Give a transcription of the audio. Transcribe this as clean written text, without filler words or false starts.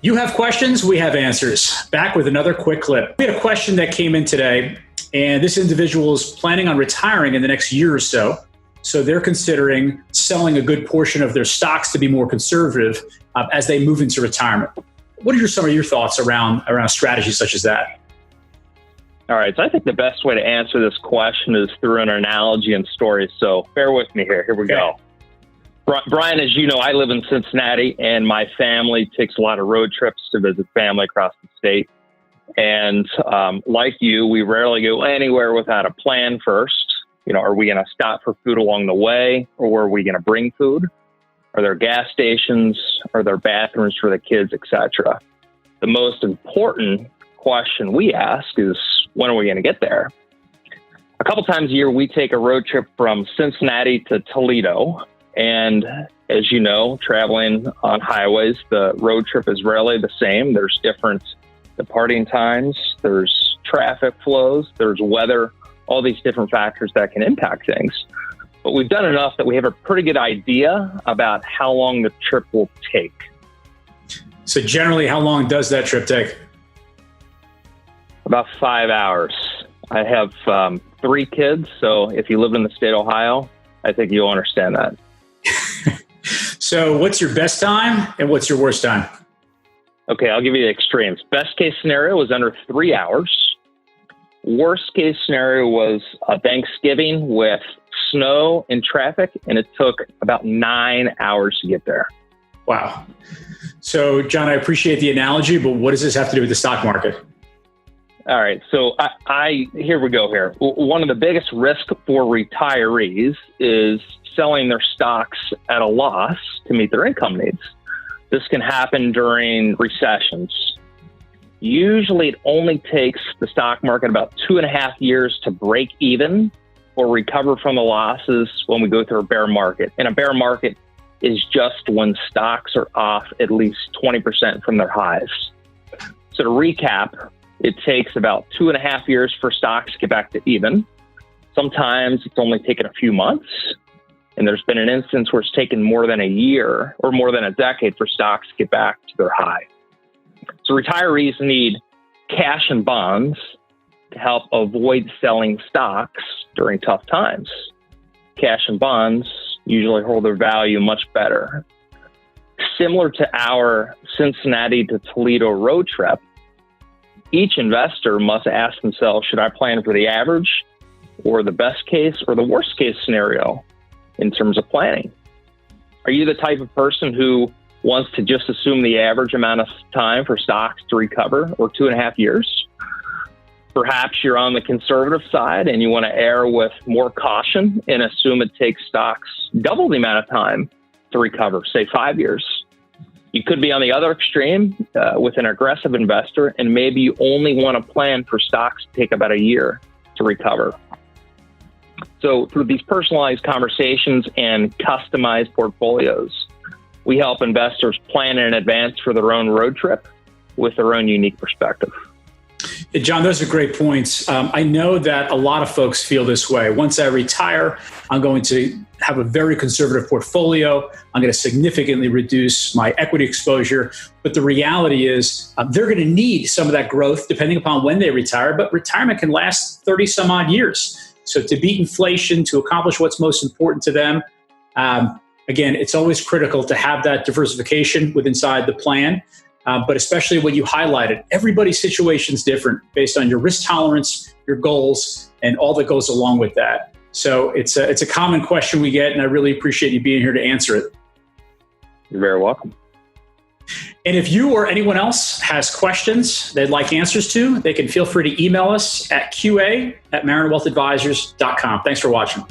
You have questions, we have answers. Back with another quick clip. We had a question that came in today, and this individual is planning on retiring in the next year or so. So they're considering selling a good portion of their stocks to be more conservative as they move into retirement. What are some of your thoughts around strategies such as that? All right, so I think the best way to answer this question is through an analogy and story. So bear with me here. Here we go. Brian, as you know, I live in Cincinnati, and my family takes a lot of road trips to visit family across the state. And like you, we rarely go anywhere without a plan first. You know, are we going to stop for food along the way, or are we going to bring food? Are there gas stations? Are there bathrooms for the kids, etc.? The most important question we ask is, when are we going to get there? A couple times a year, we take a road trip from Cincinnati to Toledo. And as you know, traveling on highways, the road trip is rarely the same. There's different departing times, there's traffic flows, there's weather, all these different factors that can impact things. But we've done enough that we have a pretty good idea about how long the trip will take. So generally, how long does that trip take? About 5 hours. I have 3 kids, so if you live in the state of Ohio, I think you'll understand that. So what's your best time and what's your worst time? Okay, I'll give you the extremes. Best case scenario was under 3 hours. Worst case scenario was Thanksgiving with snow and traffic, and it took about 9 hours to get there. Wow. So, John, I appreciate the analogy, but what does this have to do with the stock market? All right. So here we go here. One of the biggest risks for retirees is selling their stocks at a loss to meet their income needs. This can happen during recessions. Usually it only takes the stock market about 2.5 years to break even or recover from the losses when we go through a bear market. And a bear market is just when stocks are off at least 20% from their highs. So to recap, it takes about 2.5 years for stocks to get back to even. Sometimes it's only taken a few months. And there's been an instance where it's taken more than a year or more than a decade for stocks to get back to their high. So retirees need cash and bonds to help avoid selling stocks during tough times. Cash and bonds usually hold their value much better. Similar to our Cincinnati to Toledo road trip, each investor must ask themselves, should I plan for the average or the best case or the worst case scenario in terms of planning? Are you the type of person who wants to just assume the average amount of time for stocks to recover, or 2.5 years? Perhaps you're on the conservative side and you want to err with more caution and assume it takes stocks double the amount of time to recover, say 5 years. You could be on the other extreme with an aggressive investor, and maybe you only want to plan for stocks to take about a year to recover. So through these personalized conversations and customized portfolios, we help investors plan in advance for their own road trip with their own unique perspective. Yeah, John, those are great points. I know that a lot of folks feel this way. Once I retire, I'm going to have a very conservative portfolio. I'm going to significantly reduce my equity exposure. But the reality is they're going to need some of that growth depending upon when they retire. But retirement can last 30 some odd years. So to beat inflation, to accomplish what's most important to them, again, it's always critical to have that diversification within inside the plan. But especially what you highlighted, everybody's situation is different based on your risk tolerance, your goals, and all that goes along with that. So it's a common question we get, and I really appreciate you being here to answer it. You're very welcome. And if you or anyone else has questions they'd like answers to, they can feel free to email us at qa@marinwealthadvisors.com. Thanks for watching.